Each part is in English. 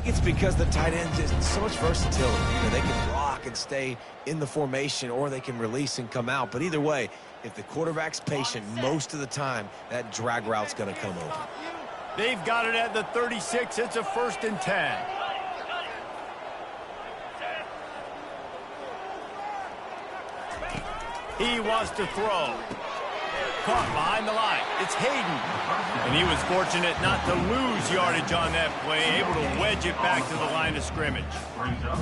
think it's because the tight ends just so much versatility. You know, they can block and stay in the formation, or they can release and come out. But either way, if the quarterback's patient most of the time, that drag route's going to come over. They've got it at the 36. It's a 1st and 10. He wants to throw. Caught behind the line. It's Hayden. And he was fortunate not to lose yardage on that play, able to wedge it back to the line of scrimmage.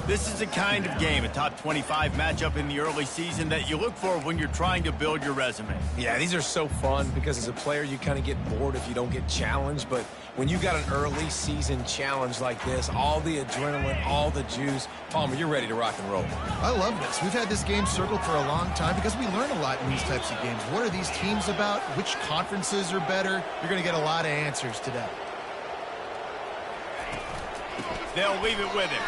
This is the kind of game, a top 25 matchup in the early season, that you look for when you're trying to build your resume. Yeah, these are so fun because as a player, you kind of get bored if you don't get challenged. But when you got an early season challenge like this, all the adrenaline, all the juice, Palmer, you're ready to rock and roll. I love this. We've had this game circled for a long time because we learn a lot in these types of games. What are these teams about? Which conferences are better? You're going to get a lot of answers today. They'll leave it with him.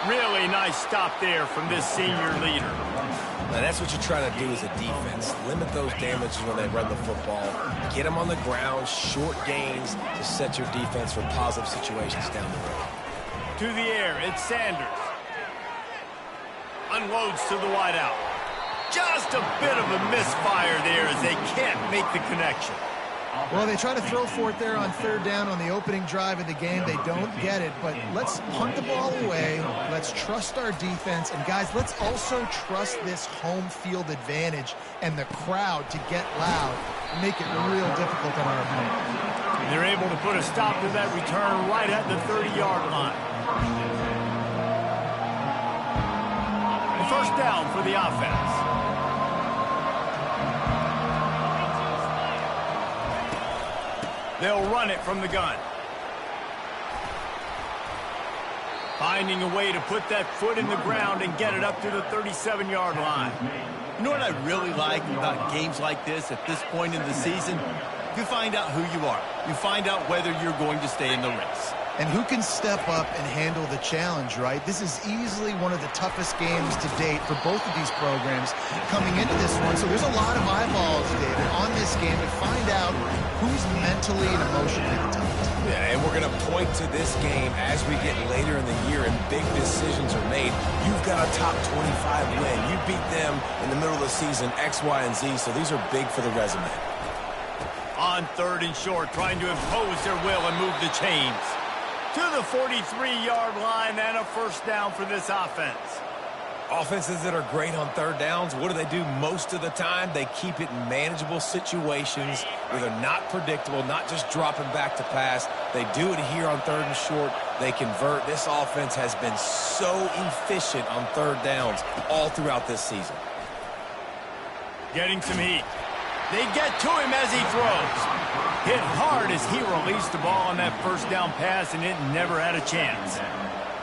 Really nice stop there from this senior leader. Now, that's what you try to do as a defense. Limit those damages when they run the football. Get them on the ground, short gains to set your defense for positive situations down the road. To the air, it's Sanders. Unloads to the wideout. Just a bit of a misfire there as they can't make the connection. Well, they try to throw for it there on 3rd down on the opening drive of the game. They don't get it, but let's punt the ball away. Let's trust our defense. And, guys, let's also trust this home field advantage and the crowd to get loud and make it real difficult on our opponent. They're able to put a stop to that return right at the 30-yard line. The 1st down for the offense. They'll run it from the gun. Finding a way to put that foot in the ground and get it up to the 37-yard line. You know what I really like about games like this at this point in the season? You find out who you are. You find out whether you're going to stay in the race. And who can step up and handle the challenge, right? This is easily one of the toughest games to date for both of these programs coming into this one. So there's a lot of eyeballs, David, on this game to find out who's mentally and emotionally the toughest. Yeah, and we're going to point to this game as we get later in the year and big decisions are made. You've got a top 25 win. You beat them in the middle of the season, X, Y, and Z, so these are big for the resume. On 3rd and short, trying to impose their will and move the chains. To the 43-yard line and a 1st down for this offense. Offenses that are great on 3rd downs, what do? Most of the time, they keep it in manageable situations where they're not predictable, not just dropping back to pass. They do it here on 3rd and short. They convert. This offense has been so efficient on 3rd downs all throughout this season. Getting some heat. They get to him as he throws. Hit hard as he released the ball on that 1st down pass, and it never had a chance.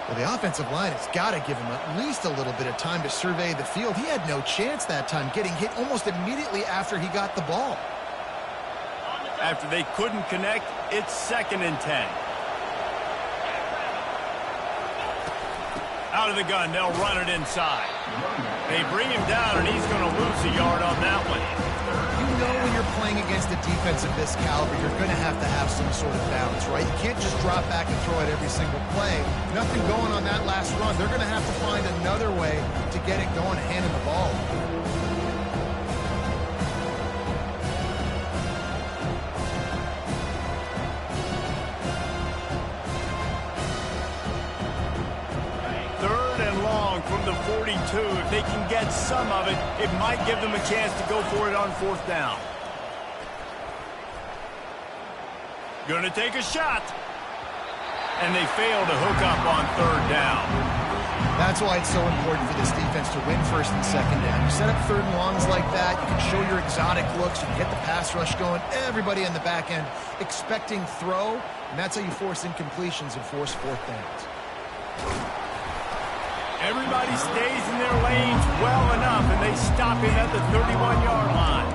Well, the offensive line has got to give him at least a little bit of time to survey the field. He had no chance that time, getting hit almost immediately after he got the ball. After they couldn't connect, it's 2nd and 10. Out of the gun, they'll run it inside. They bring him down, and he's going to lose a yard on that one. You know when you're playing against a defense of this caliber, you're going to have some sort of balance, right? You can't just drop back and throw it every single play. Nothing going on that last run. They're going to have to find another way to get it going and hand him the ball. From the 42, if they can get some of it, it might give them a chance to go for it on 4th down. Gonna take a shot. And they fail to hook up on 3rd down. That's why it's so important for this defense to win 1st and 2nd down. You set up 3rd and longs like that, you can show your exotic looks, you can get the pass rush going, everybody in the back end expecting throw, and that's how you force incompletions and force 4th downs. Everybody stays in their lanes well enough, and they stop him at the 31-yard line.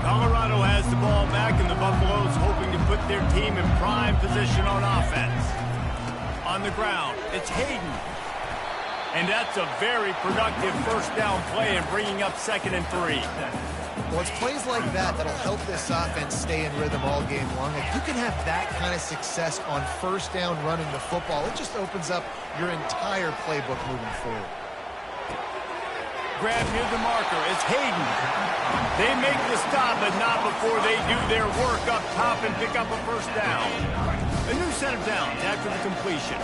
Colorado has the ball back, and the Buffaloes hoping to put their team in prime position on offense. On the ground, it's Hayden. And that's a very productive first down play and bringing up 2nd and 3. Well, it's plays like that that'll help this offense stay in rhythm all game long. If you can have that kind of success on first down running the football, it just opens up your entire playbook moving forward. Grab near the marker. It's Hayden. They make the stop, but not before they do their work up top and pick up a first down. A new set of downs after the completion.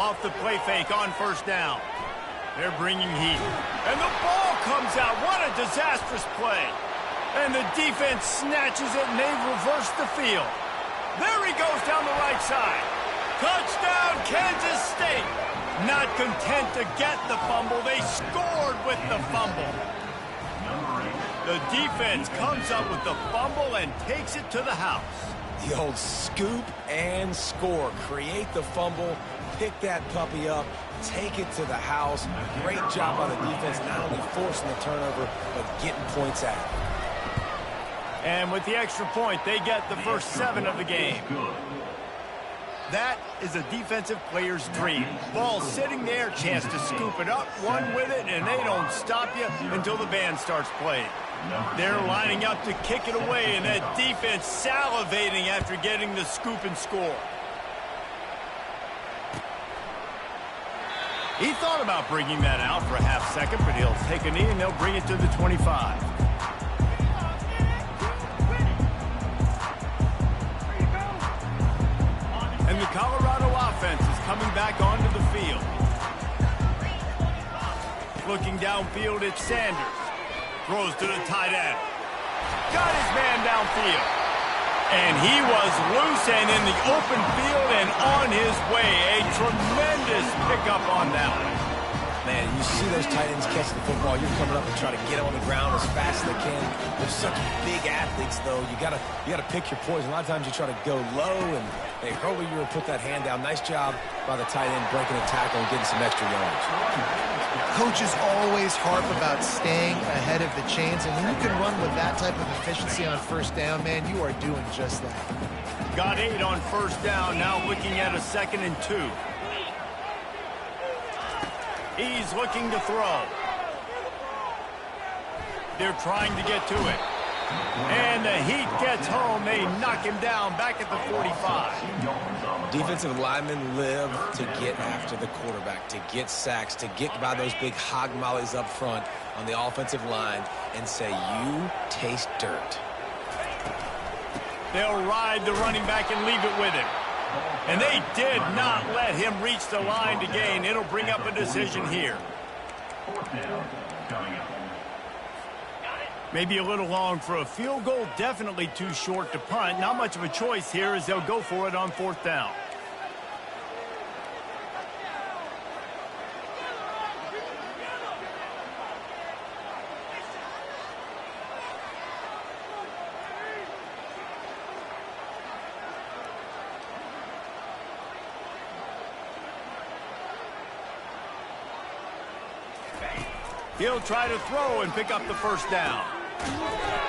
Off the play fake on first down. They're bringing heat. And the ball comes out. What a disastrous play. And the defense snatches it, and they've reversed the field. There he goes down the right side. Touchdown, Kansas State. Not content to get the fumble, they scored with the fumble. The defense comes up with the fumble and takes it to the house. The old scoop and score. Create the fumble, pick that puppy up, take it to the house. Great job by the defense, not only forcing the turnover, but getting points out. And with the extra point, they get the first 7 of the game. That is a defensive player's dream. Ball sitting there, chance to scoop it up, run with it, and they don't stop you until the band starts playing. They're lining up to kick it away, and that defense salivating after getting the scoop and score. He thought about bringing that out for a half second, but he'll take a knee and they'll bring it to the 25. And the Colorado offense is coming back onto the field. Looking downfield, it's Sanders. Throws to the tight end. Got his man downfield. And he was loose and in the open field and on his way. A tremendous pickup on that one. Man, you see those tight ends catch the football. You're coming up and trying to get on the ground as fast as they can. They're such big athletes, though. You gotta pick your poison. A lot of times you try to go low, and hey, earlier you put that hand down. Nice job by the tight end breaking a tackle and getting some extra yards. Coaches always harp about staying ahead of the chains, and when you can run with that type of efficiency on first down, man, you are doing just that. Got 8 on first down, now looking at a 2nd and 2. He's looking to throw. They're trying to get to it. And the Heat gets home. They knock him down back at the 45. Defensive linemen live to get after the quarterback, to get sacks, to get by those big hog mollies up front on the offensive line and say, you taste dirt. They'll ride the running back and leave it with him. And they did not let him reach the line to gain. It'll bring up a decision here. Maybe a little long for a field goal. Definitely too short to punt. Not much of a choice here as they'll go for it on 4th down. He'll try to throw and pick up the first down.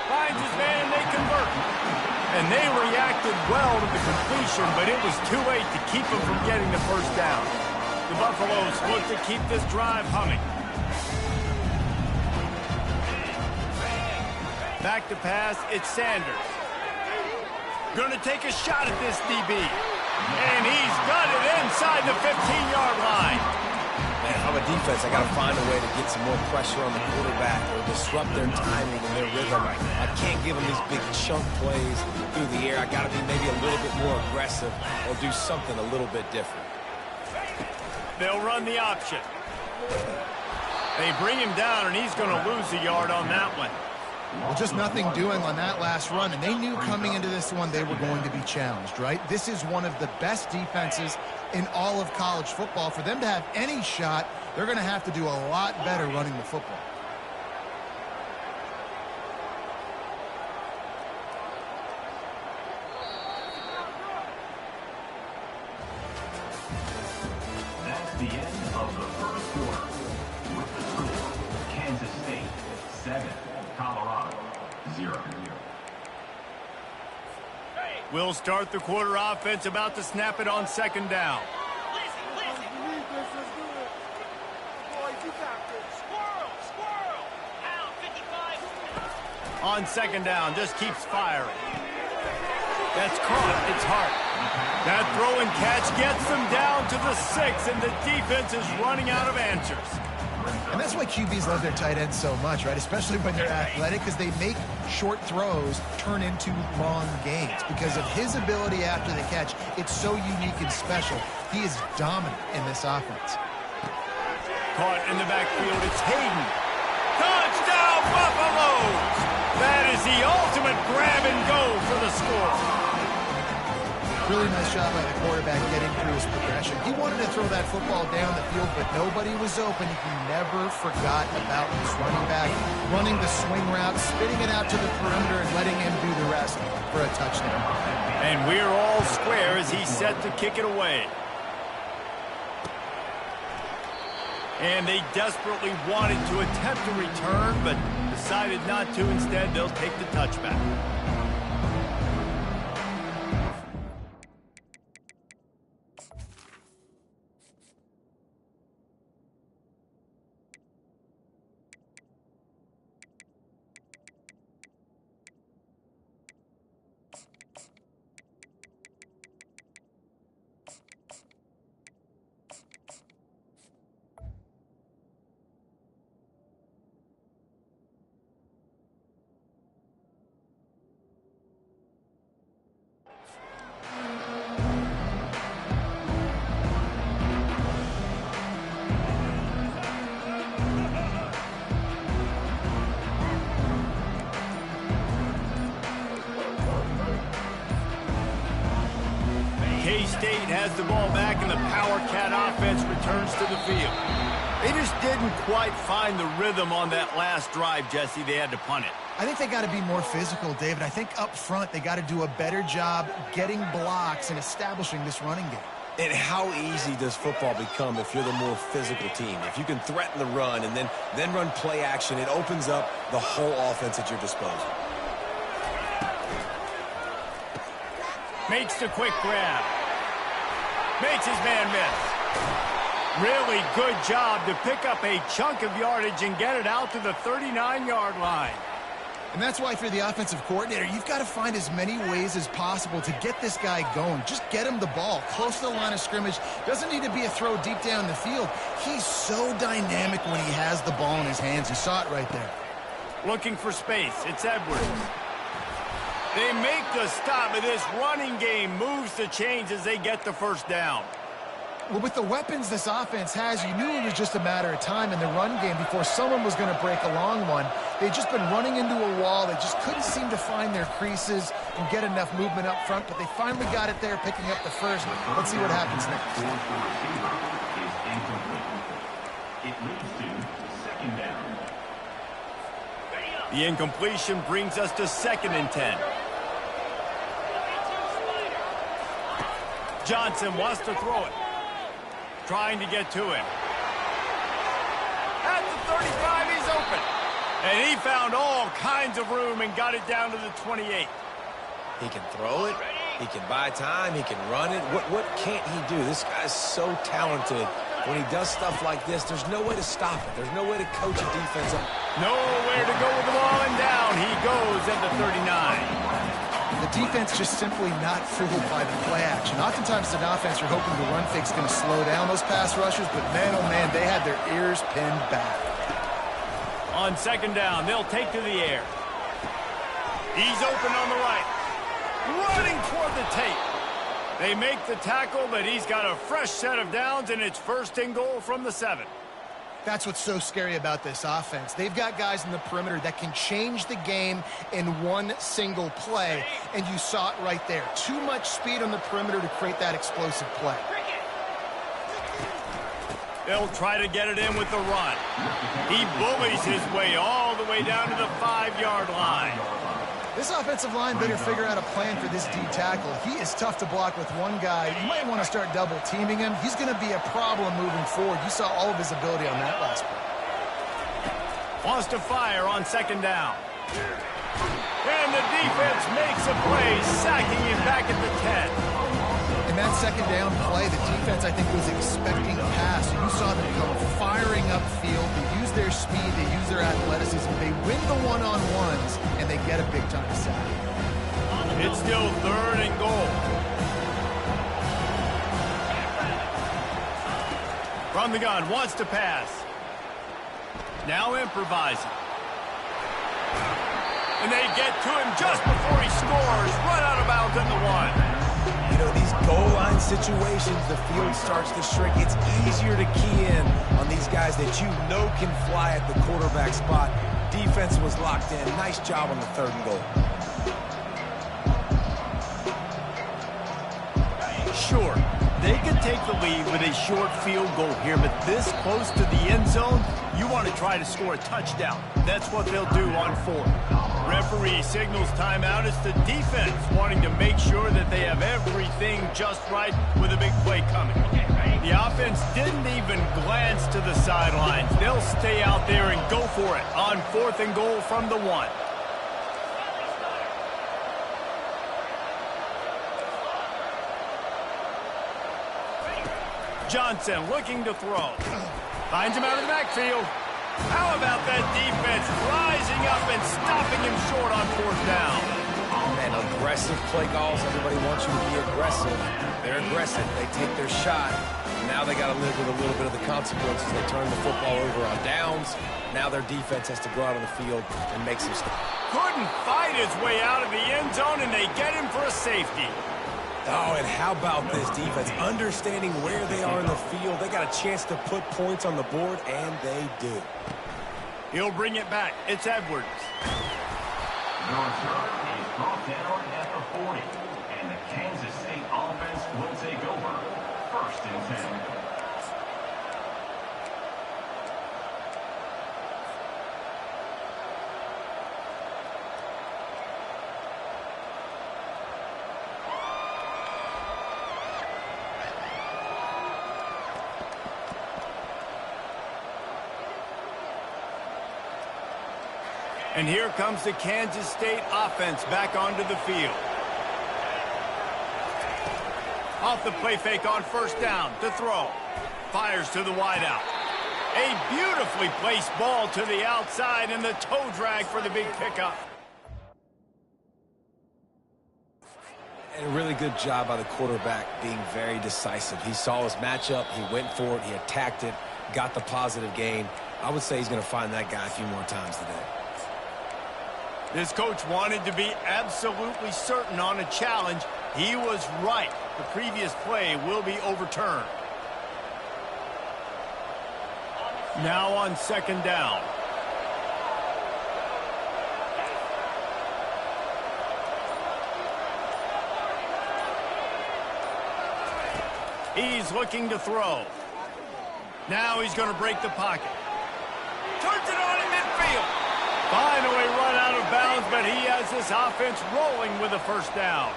Finds his man, they convert. And they reacted well to the completion, but it was too late to keep him from getting the first down. The Buffaloes look to keep this drive humming. Back to pass, it's Sanders. Gonna take a shot at this DB. And he's got it inside the 15-yard line. Man, I'm a defense. I got to find a way to get some more pressure on the quarterback or disrupt their timing and their rhythm. I can't give them these big chunk plays through the air. I got to be maybe a little bit more aggressive or do something a little bit different. They'll run the option. They bring him down, and he's going to lose a yard on that one. Well, just nothing doing on that last run, and they knew coming into this one they were going to be challenged, right? This is one of the best defenses in all of college football. For them to have any shot, they're going to have to do a lot better running the football. That's the end of the first quarter. With the score, Kansas State 7, Colorado 0. We'll start the quarter offense, about to snap it on second down. On second down, just keeps firing. That's caught. It's Hart. That throw and catch gets them down to the 6, and the defense is running out of answers. And that's why QBs love their tight ends so much, right? Especially when they're athletic, because they make short throws turn into long gains. Because of his ability after the catch, it's so unique and special. He is dominant in this offense. Caught in the backfield, it's Hayden. Touchdown, Buffaloes! That is the ultimate grab and go for the score. Really nice job by the quarterback getting through his progression. He wanted to throw that football down the field, but nobody was open. He never forgot about his running back, running the swing route, spitting it out to the perimeter, and letting him do the rest for a touchdown. And we're all square as he's set to kick it away. And they desperately wanted to attempt a return, but decided not to. Instead, they'll take the touchback. K-State has the ball back, and the Power Cat offense returns to the field. They just didn't quite find the rhythm on that last drive, Jesse. They had to punt it. I think they got to be more physical, David. I think up front they got to do a better job getting blocks and establishing this running game. And how easy does football become if you're the more physical team? If you can threaten the run and then run play action, it opens up the whole offense at your disposal. Makes the quick grab. Makes his man miss. Really good job to pick up a chunk of yardage and get it out to the 39-yard line. And that's why, for the offensive coordinator, you've got to find as many ways as possible to get this guy going. Just get him the ball close to the line of scrimmage. Doesn't need to be a throw deep down the field. He's so dynamic when he has the ball in his hands. You saw it right there. Looking for space. It's Edwards. They make the stop, and this running game moves the chains as they get the first down. Well, with the weapons this offense has, you knew it was just a matter of time in the run game before someone was going to break a long one. They'd just been running into a wall. They just couldn't seem to find their creases and get enough movement up front, but they finally got it there, picking up the first. Let's see what happens next. It leads to second down. The incompletion brings us to 2nd and 10. Johnson wants to throw it. Trying to get to him. At the 35, he's open. And he found all kinds of room and got it down to the 28. He can throw it. He can buy time. He can run it. What can't he do? This guy's so talented. When he does stuff like this, there's no way to stop it. There's no way to coach a defense up. Nowhere to go with the ball, and down he goes at the 39. The defense just simply not fooled by the play action. Oftentimes, an offense, you're hoping the run fake's going to slow down those pass rushers, but man, oh man, they had their ears pinned back. On 2nd down, they'll take to the air. He's open on the right. Running toward the tape. They make the tackle, but he's got a fresh set of downs, and it's 1st and goal from the 7. That's what's so scary about this offense. They've got guys in the perimeter that can change the game in one single play, and you saw it right there. Too much speed on the perimeter to create that explosive play. They'll try to get it in with the run. He bullies his way all the way down to the 5-yard line. This offensive line better figure out a plan for this D tackle. He is tough to block with one guy. You might want to start double teaming him. He's going to be a problem moving forward. You saw all of his ability on that last play. Wants to fire on 2nd down. And the defense makes a play, sacking him back at the 10. In that second down play, the defense, I think, was expecting a pass. You saw them come firing upfield. They use their speed. They use their athleticism. They win the one-on-ones, and they get a big-time sack. It's still 3rd and goal. From the gun, wants to pass. Now improvising. And they get to him just before he scores. Run out of bounds at the 1. You know, these goal line situations, the field starts to shrink. It's easier to key in on these guys that you know can fly at the quarterback spot. Defense was locked in. Nice job on the 3rd and goal. Sure, they could take the lead with a short field goal here, but this close to the end zone, you want to try to score a touchdown. That's what they'll do on 4th. Referee signals timeout. It's the defense wanting to make sure that they have everything just right with a big play coming. The offense didn't even glance to the sidelines. They'll stay out there and go for it on 4th and goal from the 1. Johnson looking to throw. Finds him out of the backfield. How about that defense rising up and stopping him short on 4th down? Man, aggressive play calls. Everybody wants you to be aggressive. They're aggressive. They take their shot. Now they got to live with a little bit of the consequences. They turn the football over on downs. Now their defense has to go out on the field and make some stuff. Couldn't fight his way out of the end zone, and they get him for a safety. Oh, and how about this defense? Understanding where they are in the field. They got a chance to put points on the board, and they do. He'll bring it back. It's Edwards. The return is brought down at the 40. And the Kansas State offense will take over. 1st and 10. And here comes the Kansas State offense back onto the field. Off the play fake on 1st down to throw. Fires to the wideout. A beautifully placed ball to the outside and the toe drag for the big pickup. And a really good job by the quarterback being very decisive. He saw his matchup. He went for it. He attacked it. Got the positive gain. I would say he's going to find that guy a few more times today. This coach wanted to be absolutely certain on a challenge. He was right. The previous play will be overturned. Now on 2nd down. He's looking to throw. Now he's going to break the pocket. Turns it on in midfield. Finally run out of bounds, but he has this offense rolling with a 1st down.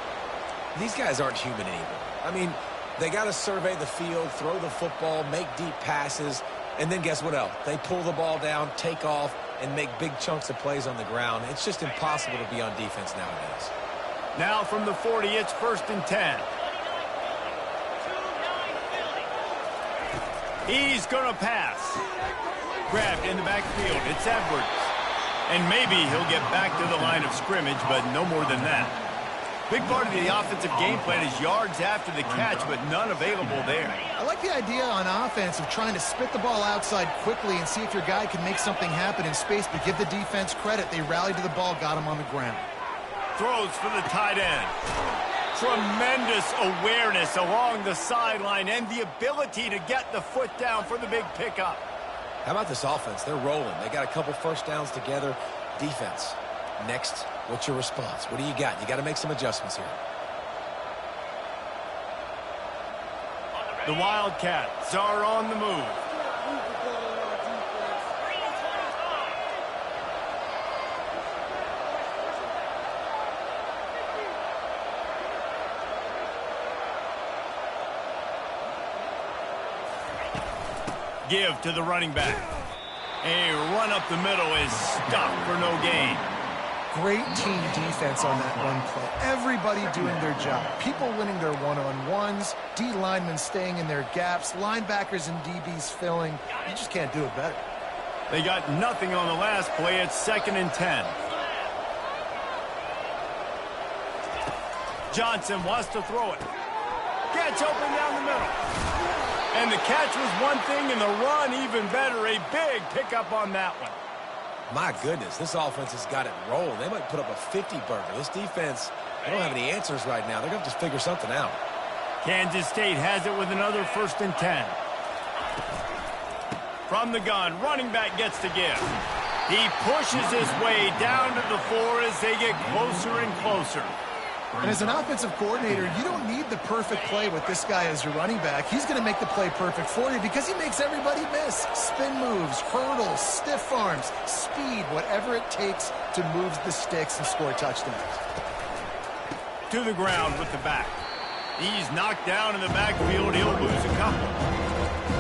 These guys aren't human anymore. I mean, they got to survey the field, throw the football, make deep passes, and then guess what else? They pull the ball down, take off, and make big chunks of plays on the ground. It's just impossible to be on defense nowadays. Now from the 40, it's 1st and 10. He's going to pass. Grabbed in the backfield. It's Edwards. And maybe he'll get back to the line of scrimmage, but no more than that. Big part of the offensive game plan is yards after the catch, but none available there. I like the idea on offense of trying to spit the ball outside quickly and see if your guy can make something happen in space, but give the defense credit. They rallied to the ball, got him on the ground. Throws for the tight end. Tremendous awareness along the sideline and the ability to get the foot down for the big pickup. How about this offense? They're rolling. They got a couple 1st downs together. Defense. Next, what's your response? What do you got? You got to make some adjustments here. The Wildcats are on the move. Give to the running back. A run up the middle is stopped for no gain. Great team defense on that run play. Everybody doing their job. People winning their one-on-ones, D linemen staying in their gaps, linebackers and DBs filling. You just can't do it better. They got nothing on the last play. It's 2nd and 10. Johnson wants to throw it. Gets open down the middle. And the catch was one thing, and the run even better. A big pickup on that one. My goodness, this offense has got it rolling. They might put up a 50-burger. This defense, they don't have any answers right now. They're going to just figure something out. Kansas State has it with another 1st and 10. From the gun, running back gets to give. He pushes his way down to the floor as they get closer and closer. And as an offensive coordinator, you don't need the perfect play with this guy as your running back. He's going to make the play perfect for you because he makes everybody miss. Spin moves, hurdles, stiff arms, speed, whatever it takes to move the sticks and score touchdowns. To the ground with the back. He's knocked down in the backfield. He'll lose a couple.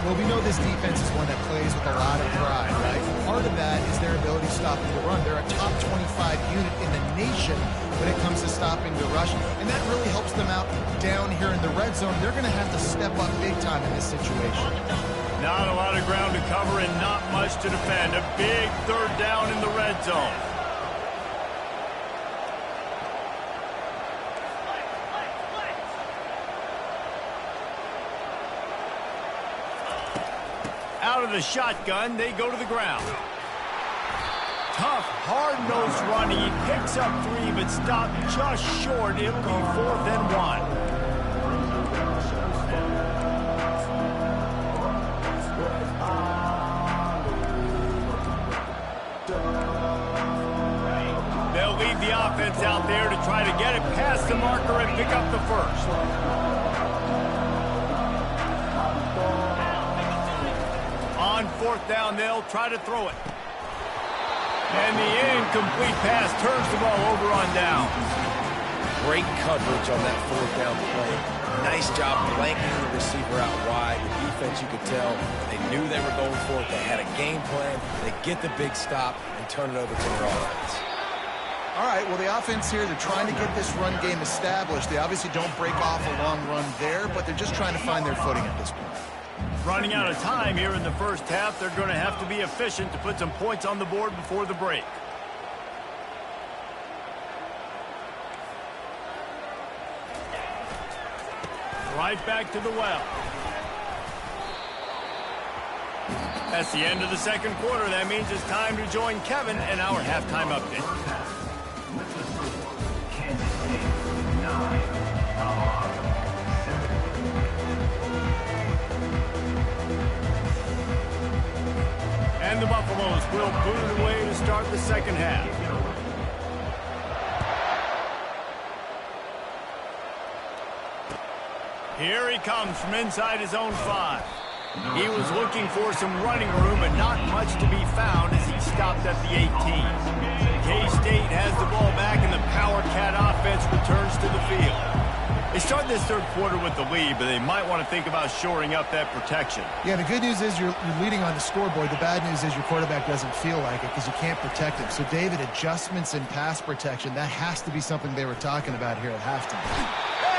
Well, we know this defense is one that plays with a lot of pride, right? Part of that is their ability to stop the run. They're a top 25 unit in the nation when it comes to stopping the rush, and that really helps them out down here in the red zone. They're going to have to step up big time in this situation. Not a lot of ground to cover and not much to defend. A big 3rd down in the red zone. Out of the shotgun, they go to the ground. Tough, hard-nosed running. He picks up 3, but stopped just short. It'll be 4th and 1. They'll leave the offense out there to try to get it past the marker and pick up the 1st. On 4th down, they'll try to throw it. And the incomplete pass turns the ball over on down. Great coverage on that 4th down play. Nice job blanking the receiver out wide. The defense, you could tell, they knew they were going for it. They had a game plan. They get the big stop and turn it over to their offense. All right, well, the offense here, they're trying to get this run game established. They obviously don't break off a long run there, but they're just trying to find their footing at this point. Running out of time here in the 1st half. They're going to have to be efficient to put some points on the board before the break. Right back to the well. That's the end of the 2nd quarter. That means it's time to join Kevin in our halftime update. Kansas State 9, Colorado 7. And the Buffaloes will boot it away to start the 2nd half. Here he comes from inside his own 5. He was looking for some running room, but not much to be found as he stopped at the 18. K-State has the ball back, and the Power Cat offense returns to the field. They start this 3rd quarter with the lead, but they might want to think about shoring up that protection. Yeah, the good news is you're leading on the scoreboard. The bad news is your quarterback doesn't feel like it because you can't protect him. So, David, adjustments in pass protection, that has to be something they were talking about here at halftime.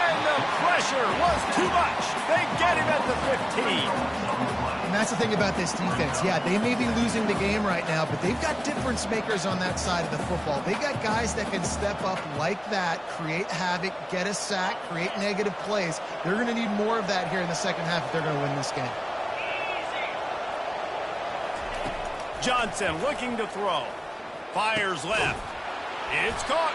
And the pressure was too much. They get him at the 15. And that's the thing about this defense. Yeah, they may be losing the game right now, but they've got difference makers on that side of the football. They got guys that can step up like that, create havoc, get a sack, create negative plays. They're going to need more of that here in the 2nd half if they're going to win this game. Johnson looking to throw. Fires left. It's caught.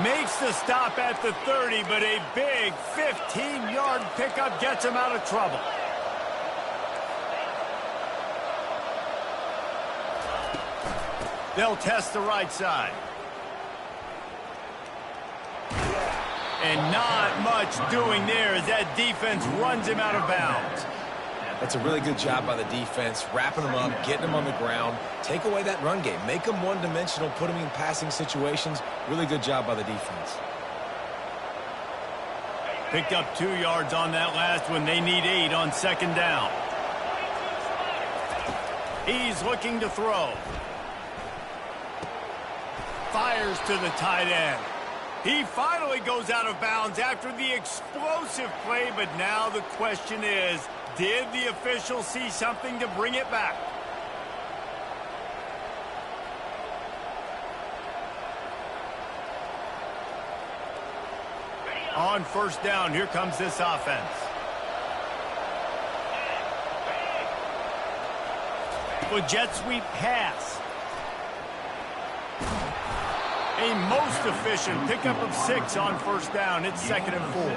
Makes the stop at the 30, but a big 15-yard pickup gets him out of trouble. They'll test the right side. And not much doing there as that defense runs him out of bounds. That's a really good job by the defense, wrapping them up, getting them on the ground. Take away that run game. Make them one-dimensional, put them in passing situations. Really good job by the defense. Picked up 2 yards on that last one. They need 8 on 2nd down. He's looking to throw. fires to the tight end. He finally goes out of bounds after the explosive play, but now the question is, did the official see something to bring it back? On first down, here comes this offense. With jet sweep pass. A most efficient pickup of 6 on first down. It's 2nd and 4.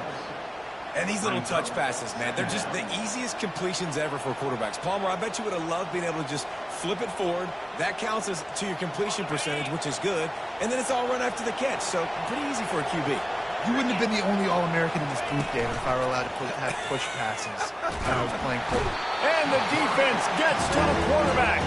And these little touch passes, man, they're just the easiest completions ever for quarterbacks. Palmer, I bet you would have loved being able to just flip it forward. That counts as to your completion percentage, which is good. And then it's all run after the catch. So pretty easy for a QB. You wouldn't have been the only All-American in this booth, David, if I were allowed to have push passes when I was playing quarterback. And the defense gets to the quarterback.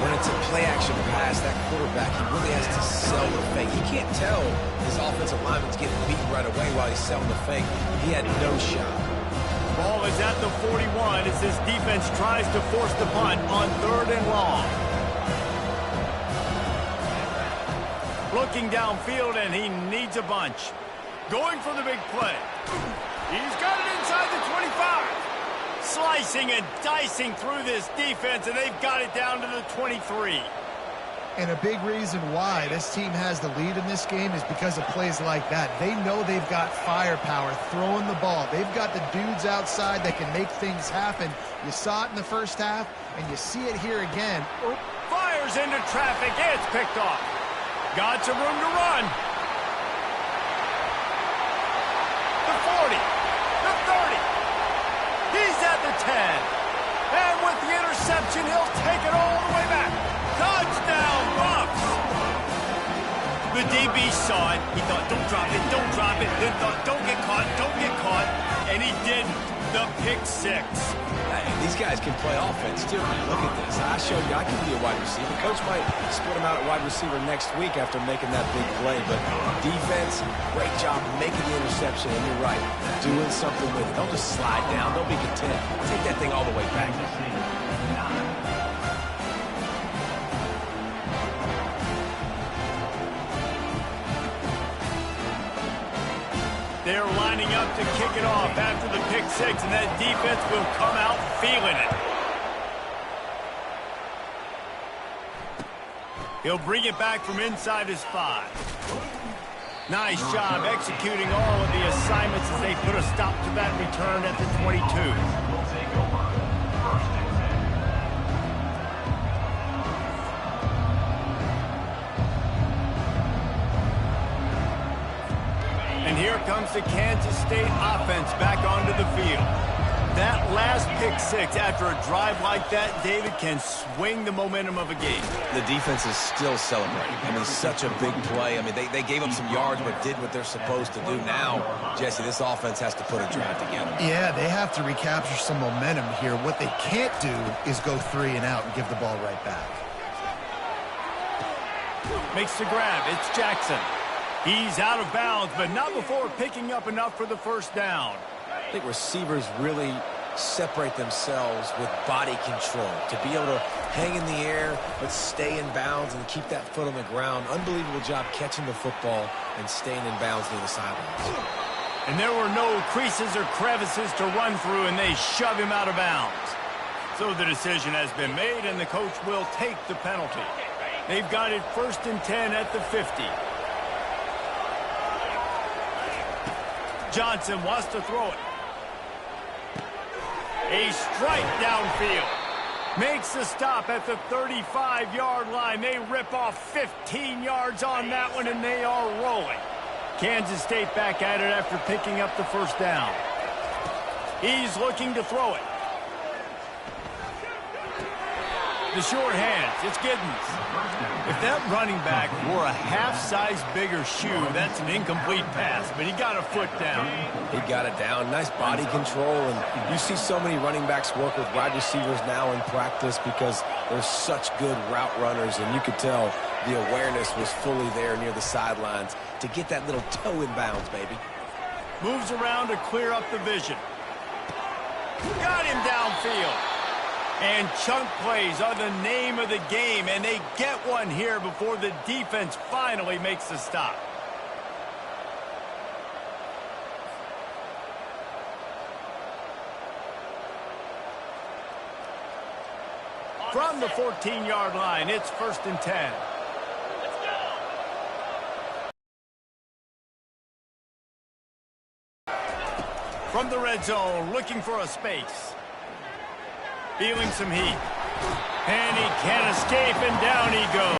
When it's a play-action pass, that quarterback, he really has to sell the fake. He can't tell his offensive lineman's getting beaten right away while he's selling the fake. He had no shot. Ball is at the 41 as this defense tries to force the punt on 3rd and long. Looking downfield, and he needs a bunch. Going for the big play. He's got it inside the 25. Slicing and dicing through this defense, and they've got it down to the 23. And a big reason why this team has the lead in this game is because of plays like that. They know they've got firepower throwing the ball. They've got the dudes outside that can make things happen. You saw it in the first half, and you see it here again. Fires into traffic. It's picked off. Got some room to run. The 40. The 30. He's at the 10. And with the interception, he'll take it all the way back. Touchdown, Bucks! The DB saw it. He thought, don't drop it, don't drop it. Then thought, don't get caught, don't get caught. And he did the pick 6. Hey, these guys can play offense, too, man. Look at this. I showed you I can be a wide receiver. Coach might split him out at wide receiver next week after making that big play. But defense, great job making the interception. And you're right, doing something with it. Don't just slide down. Don't be content. Take that thing all the way back. They're lining up to kick it off after the pick 6, and that defense will come out feeling it. He'll bring it back from inside his 5. Nice job executing all of the assignments as they put a stop to that return at the 22. Will take over. 1st and 10. And here comes the Kansas State offense back onto the field. That last pick 6 after a drive like that, David, can swing the momentum of a game. The defense is still celebrating. I mean, such a big play. I mean, they gave up some yards but did what they're supposed to do. Now, Jesse, this offense has to put a drive together. Yeah, they have to recapture some momentum here. What they can't do is go 3 and out and give the ball right back. Makes the grab. It's Jackson. He's out of bounds, but not before picking up enough for the first down. I think receivers really separate themselves with body control to be able to hang in the air but stay in bounds and keep that foot on the ground. Unbelievable job catching the football and staying in bounds near the sidelines. And there were no creases or crevices to run through, and they shove him out of bounds. So the decision has been made, and the coach will take the penalty. They've got it 1st and 10 at the 50. Johnson wants to throw it. A strike downfield. Makes the stop at the 35-yard line. They rip off 15 yards on that one, and they are rolling. Kansas State back at it after picking up the first down. He's looking to throw it. The short hands. It's Giddens. If that running back wore a half-size bigger shoe, that's an incomplete pass, but he got a foot down. He got it down. Nice body control. And you see so many running backs work with wide receivers now in practice because they're such good route runners. And you could tell the awareness was fully there near the sidelines to get that little toe in bounds, baby. Moves around to clear up the vision. Got him downfield. And chunk plays are the name of the game, and they get one here before the defense finally makes the stop. From the 14-yard line, it's 1st and 10. From the red zone, looking for a space. Feeling some heat. And he can't escape, and down he goes.